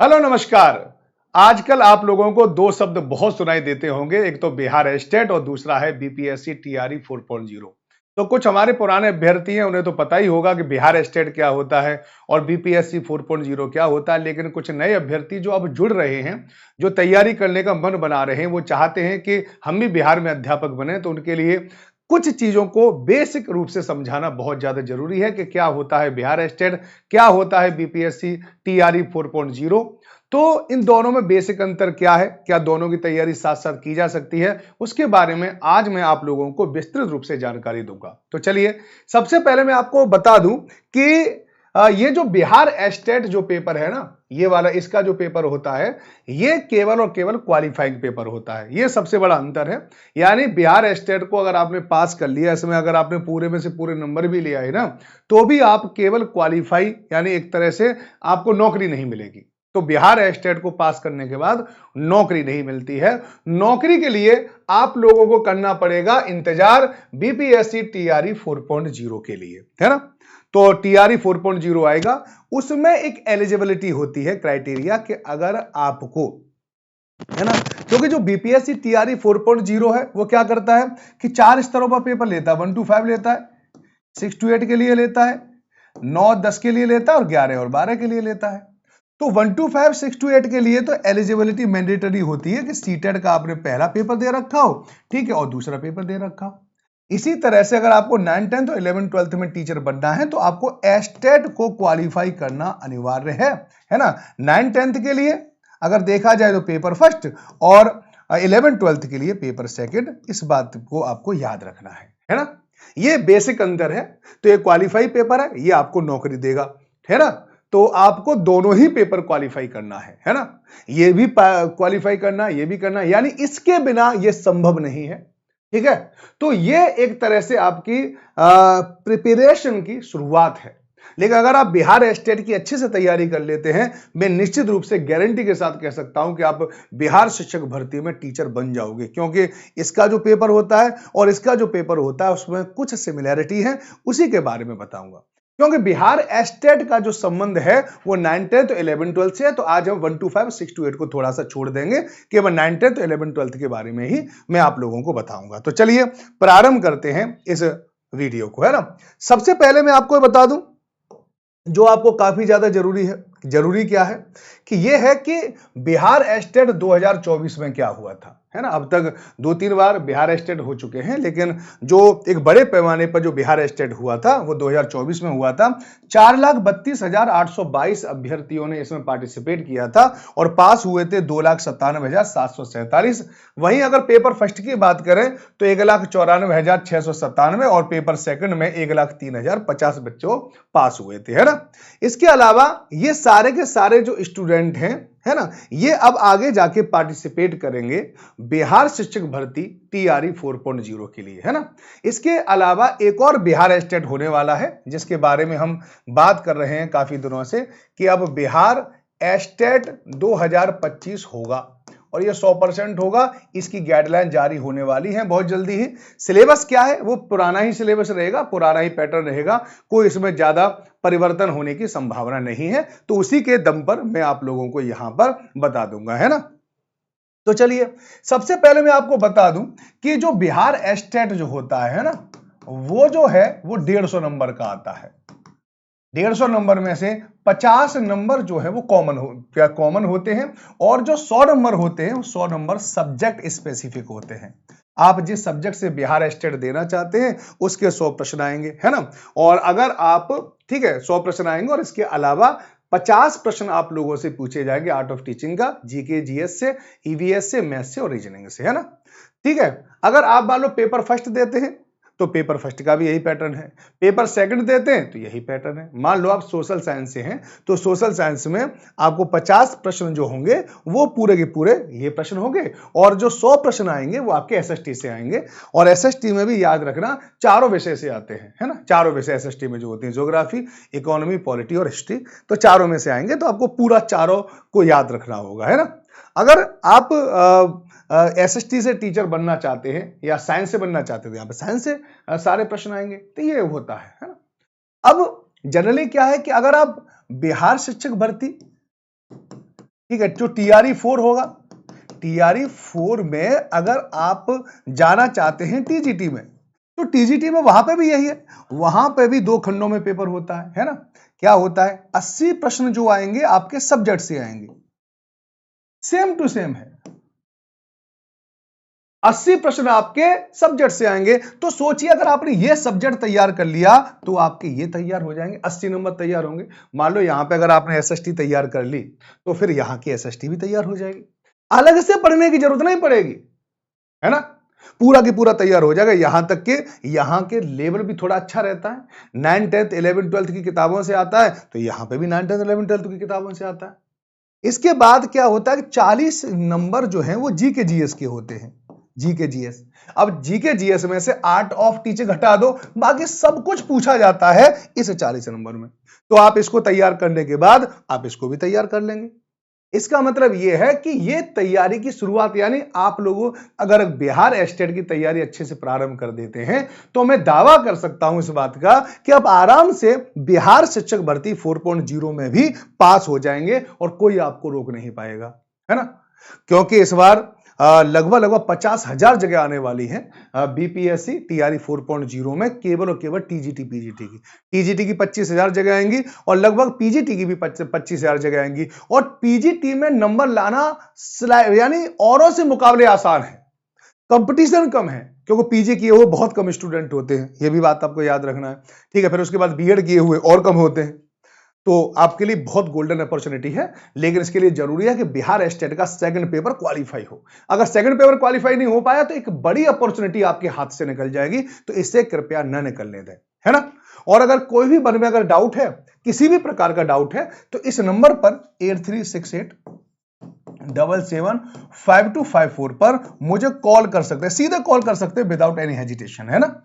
Hello नमस्कार। आजकल आप लोगों को दो शब्द बहुत सुनाई देते होंगे, एक तो बिहार एस्टेट और दूसरा है बीपीएससी टीआरई 4.0। तो कुछ हमारे पुराने अभ्यर्थी हैं, उन्हें तो पता ही होगा कि बिहार एस्टेट क्या होता है और बीपीएससी 4.0 क्या होता है। लेकिन कुछ नए अभ्यर्थी जो अब जुड़ रहे हैं, जो तैयारी करने का मन बना रहे हैं, वो चाहते हैं कि हम भी बिहार में अध्यापक बने। तो उनके लिए कुछ चीजों को बेसिक रूप से समझाना बहुत ज्यादा जरूरी है कि क्या होता है बिहार एस्टेट, क्या होता है बीपीएससी टीआरई 4.0। तो इन दोनों में बेसिक अंतर क्या है, क्या दोनों की तैयारी साथ साथ की जा सकती है, उसके बारे में आज मैं आप लोगों को विस्तृत रूप से जानकारी दूंगा। तो चलिए, सबसे पहले मैं आपको बता दूं कि ये जो बिहार एस्टेट जो पेपर है ना, ये वाला इसका जो पेपर होता है, ये केवल और केवल क्वालिफाइंग पेपर होता है। ये सबसे बड़ा अंतर है। यानी बिहार एस्टेट को अगर आपने पास कर लिया, इसमें अगर आपने पूरे में से पूरे नंबर भी लिया है ना, तो भी आप केवल क्वालिफाई, यानी एक तरह से आपको नौकरी नहीं मिलेगी। तो बिहार एस्टेट को पास करने के बाद नौकरी नहीं मिलती है। नौकरी के लिए आप लोगों को करना पड़ेगा इंतजार बीपीएससी टीआरई 4.0 के लिए, है ना। तो टीआरई 4.0 आएगा, उसमें एक एलिजिबिलिटी होती है, क्राइटेरिया, कि अगर आपको, है ना, क्योंकि जो बीपीएससी टीआरई 4.0 है वो क्या करता है कि 4 स्तरों पर पेपर लेता है। 1 to 5 लेता है, 6 to 8 के लिए लेता है, 9 10 के लिए लेता है और 11 और 12 के लिए लेता है। तो 1 to 5, 6 to 8 के लिए तो एलिजिबिलिटी मैंडेटरी होती है कि सीटेट का आपने पहला पेपर दे रखा हो, ठीक है, और दूसरा पेपर दे रखा हो। इसी तरह से अगर आपको 9, 10 और 11, 12 में टीचर बनना है तो आपको एस्टेट को क्वालिफाई करना अनिवार्य है ना। 9, 10 के लिए अगर देखा जाए तो पेपर फर्स्ट, और 11, 12 के लिए पेपर सेकंड। इस बात को आपको याद रखना है ना। ये बेसिक अंतर है। तो ये क्वालिफाई पेपर है, ये आपको नौकरी देगा, है ना। तो आपको दोनों ही पेपर क्वालिफाई करना है ना। ये भी क्वालिफाई करना, ये भी करना, यानी इसके बिना ये संभव नहीं है, ठीक है। तो ये एक तरह से आपकी प्रिपरेशन की शुरुआत है। लेकिन अगर आप बिहार एस्टेट की अच्छे से तैयारी कर लेते हैं, मैं निश्चित रूप से गारंटी के साथ कह सकता हूं कि आप बिहार शिक्षक भर्ती में टीचर बन जाओगे, क्योंकि इसका जो पेपर होता है और इसका जो पेपर होता है उसमें कुछ सिमिलैरिटी है, उसी के बारे में बताऊंगा। क्योंकि बिहार एस्टेट का जो संबंध है वो 9, 10 तो 11, 12 से है। तो आज हम 1 to 5, 6 to 8 को थोड़ा सा छोड़ देंगे, केवल 9, 10 तो 11, 12 के बारे में ही मैं आप लोगों को बताऊंगा। तो चलिए प्रारंभ करते हैं इस वीडियो को, है ना। सबसे पहले मैं आपको बता दूं जो आपको काफी ज्यादा जरूरी है। जरूरी क्या है कि यह है कि बिहार एस्टेट 2024 में क्या हुआ था, है ना। अब तक 2-3 बार बिहार एस्टेट हो चुके हैं, लेकिन जो एक बड़े पैमाने पर जो बिहार एस्टेट हुआ था वो 2024 में हुआ था। 4,32,822 अभ्यर्थियों ने इसमें पार्टिसिपेट किया था और पास हुए थे 2,97,747। वहीं अगर पेपर फर्स्ट की बात करें तो 1,94,697 और पेपर सेकंड में 1,03,050 बच्चों पास हुए थे, है ना। इसके अलावा ये सारे के सारे जो स्टूडेंट हैं, है ना, ये अब आगे जाके पार्टिसिपेट करेंगे बिहार शिक्षक भर्ती टीआरई 4.0 के लिए, है ना। इसके अलावा एक और बिहार एस्टेट होने वाला है जिसके बारे में हम बात कर रहे हैं काफी दिनों से, कि अब बिहार एस्टेट 2025 होगा और ये 100% होगा। इसकी गाइडलाइन जारी होने वाली है बहुत जल्दी ही। सिलेबस क्या है, वो पुराना ही सिलेबस रहेगा, पुराना ही पैटर्न रहेगा, कोई इसमें ज्यादा परिवर्तन होने की संभावना नहीं है। तो उसी के दम पर मैं आप लोगों को यहां पर बता दूंगा, है ना। तो चलिए, सबसे पहले मैं आपको बता दूं कि जो बिहार एस्टेट जो होता है ना, वो जो है वो 150 नंबर का आता है। 150 नंबर में से 50 नंबर जो है वो कॉमन होते हैं, और जो 100 नंबर होते हैं वो 100 नंबर सब्जेक्ट स्पेसिफिक होते हैं। आप जिस सब्जेक्ट से बिहार एस्टेट देना चाहते हैं उसके 100 प्रश्न आएंगे, है ना। और अगर आप, ठीक है, 100 प्रश्न आएंगे और इसके अलावा 50 प्रश्न आप लोगों से पूछे जाएंगे आर्ट ऑफ टीचिंग का, जीके जीएस से, ईवीएस से, मैथ्स से और रीजनिंग से, है ना। ठीक है। अगर आप मान लो पेपर फर्स्ट देते हैं तो पेपर फर्स्ट का भी यही पैटर्न है, पेपर सेकंड देते हैं तो यही पैटर्न है। मान लो आप सोशल साइंस से हैं तो सोशल साइंस में आपको 50 प्रश्न जो होंगे वो पूरे के पूरे ये प्रश्न होंगे, और जो 100 प्रश्न आएंगे वो आपके एसएसटी से आएंगे। और एसएसटी में भी याद रखना चारों विषय से आते हैं, है ना। चारों विषय एसएसटी में जो होती हैं, ज्योग्राफी, इकोनॉमी, पॉलिटी और हिस्ट्री, तो चारों में से आएंगे। तो आपको पूरा चारों को याद रखना होगा, है ना। अगर आप एसएसटी से टीचर बनना चाहते हैं या साइंस से बनना चाहते थे, यहाँ पे साइंस से सारे प्रश्न आएंगे, तो ये होता है ना। अब जनरली क्या है कि अगर आप बिहार शिक्षक भर्ती ठीक है। जो TRE-4 होगा, TRE-4 में अगर आप जाना चाहते हैं TGT में, तो TGT में वहां पे भी यही है, वहां पे भी 2 खंडों में पेपर होता है ना। क्या होता है, 80 प्रश्न जो आएंगे आपके सब्जेक्ट से आएंगे, सेम टू सेम है, 80 प्रश्न आपके सब्जेक्ट से आएंगे। तो सोचिए अगर आपने ये सब्जेक्ट तैयार कर लिया तो आपके ये तैयार हो जाएंगे, 80 नंबर तैयार होंगे। मान लो यहां पे अगर आपने SST तैयार कर ली तो फिर यहां की SST भी तैयार हो जाएगी, अलग से पढ़ने की जरूरत नहीं पड़ेगी, है ना। पूरा की पूरा तैयार हो जाएगा। यहां के लेवल भी थोड़ा अच्छा रहता है, 9th 10th 11th 12th की किताबों से आता है, तो यहां पे भी 9th 10th 11th 12th की किताबों से आता है। इसके बाद क्या होता है कि 40 नंबर जो है वो जीके जीएस के होते हैं, जीके जीएस। अब जीके जीएस में से आर्ट ऑफ टीचिंग घटा दो, बाकी सब कुछ पूछा जाता है इस 40 नंबर में। तो आप इसको तैयार करने के बाद आप इसको भी तैयार कर लेंगे। इसका मतलब यह है कि यह तैयारी की शुरुआत, यानी आप लोगों अगर बिहार स्टेट की तैयारी अच्छे से प्रारंभ कर देते हैं तो मैं दावा कर सकता हूं इस बात का कि आप आराम से बिहार शिक्षक भर्ती 4.0 में भी पास हो जाएंगे और कोई आपको रोक नहीं पाएगा, है ना। क्योंकि इस बार लगभग 50,000 जगह आने वाली है BPSC TRE 4.0 में, केवल और केवल TGT PGT की। TGT की 25,000 जगह आएंगी और लगभग PGT की भी 25,000 जगह आएंगी। और PGT में नंबर लाना यानी औरों से मुकाबले आसान है, कंपटीशन कम है, क्योंकि पीजी किए हुए बहुत कम स्टूडेंट होते हैं, यह भी बात आपको याद रखना है, ठीक है। फिर उसके बाद बीएड किए हुए और कम होते हैं। तो आपके लिए बहुत गोल्डन अपॉर्चुनिटी है, लेकिन इसके लिए जरूरी है कि बिहार स्टेट का सेकंड पेपर क्वालिफाई हो। अगर सेकंड पेपर क्वालिफाई नहीं हो पाया तो एक बड़ी अपॉर्चुनिटी आपके हाथ से निकल जाएगी, तो इससे कृपया न निकलने दें, है ना। और अगर कोई भी मन में अगर डाउट है, किसी भी प्रकार का डाउट है, तो इस नंबर पर 8368775254 पर मुझे कॉल कर सकते हैं, सीधे कॉल कर सकते हैं विदाउट एनी हेजिटेशन, है ना।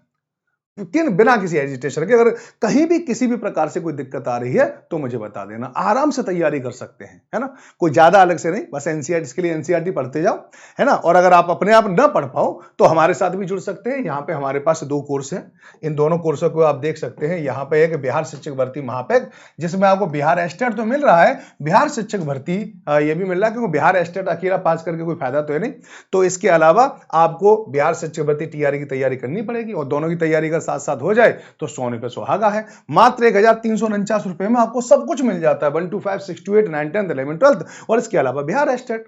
बिना किसी एजिटेशन के अगर कहीं भी किसी भी प्रकार से कोई दिक्कत आ रही है तो मुझे बता देना, आराम से तैयारी कर सकते हैं, है ना। कोई ज्यादा अलग से नहीं, बस एनसीईआरटी, इसके लिए एनसीईआरटी पढ़ते जाओ, है ना। और अगर आप अपने आप न पढ़ पाओ तो हमारे साथ भी जुड़ सकते हैं। यहाँ पे हमारे पास 2 कोर्स हैं, इन दोनों कोर्सों को आप देख सकते हैं। यहाँ पे एक बिहार शिक्षक भर्ती महापैक, जिसमें आपको बिहार स्टेट तो मिल रहा है, बिहार शिक्षक भर्ती ये भी मिल रहा है, क्योंकि बिहार स्टेट अकेला पास करके कोई फायदा तो है नहीं। तो इसके अलावा आपको बिहार शिक्षक भर्ती TRE की तैयारी करनी पड़ेगी, और दोनों की तैयारी का साथ साथ हो जाए तो सोने पे सुहागा है। मात्र 1,349 रुपए में आपको सब कुछ मिल जाता है, 1 to 5 6 to 8 9 10 11 12, और इसके अलावा बिहार स्टेट।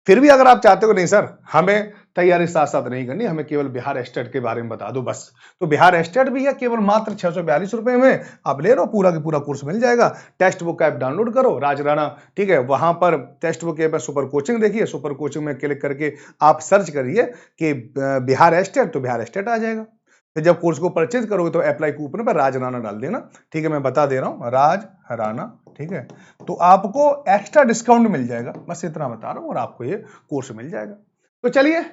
फिर भी अगर आप चाहते हो नहीं सर हमें तैयारी साथ साथ नहीं करनी, हमें केवल बिहार स्टेट के बारे में बता दो बस, तो बिहार स्टेट भी है, केवल मात्र 642 रुपए में आप ले लो, पूरा का पूरा कोर्स मिल जाएगा। टेक्स्ट बुक ऐप डाउनलोड करो, राजराणा, ठीक है, वहां पर text book app super coaching देखिए, सुपर कोचिंग में क्लिक करके आप सर्च करिए कि बिहार स्टेट, तो बिहार स्टेट आ जाएगा। फिर जब कोर्स को परचेज करोगे तो अप्लाई कूपन पर राज राणा डाल देना, ठीक है, मैं बता दे रहा हूं राज राणा, ठीक है, तो आपको एक्स्ट्रा डिस्काउंट मिल जाएगा, बस इतना बता रहा हूं, और आपको ये कोर्स मिल जाएगा। तो चलिए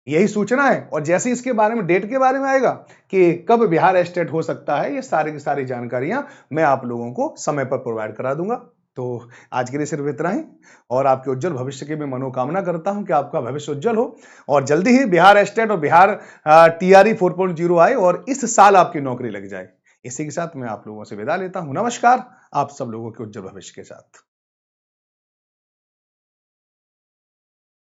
यही सूचना है, और जैसे इसके बारे में डेट के बारे में आएगा कि कब बिहार स्टेट हो सकता है, ये सारी की सारी जानकारियां मैं आप लोगों को समय पर प्रोवाइड करा दूंगा। तो आज के लिए सिर्फ इतना ही, और आपके उज्जवल भविष्य की मैं मनोकामना करता हूं कि आपका भविष्य उज्जवल हो, और जल्दी ही बिहार स्टेट और बिहार TRE 4.0 आए और इस साल आपकी नौकरी लग जाए। इसी के साथ मैं आप लोगों से विदा लेता हूं। नमस्कार, आप सब लोगों के उज्जवल भविष्य के साथ।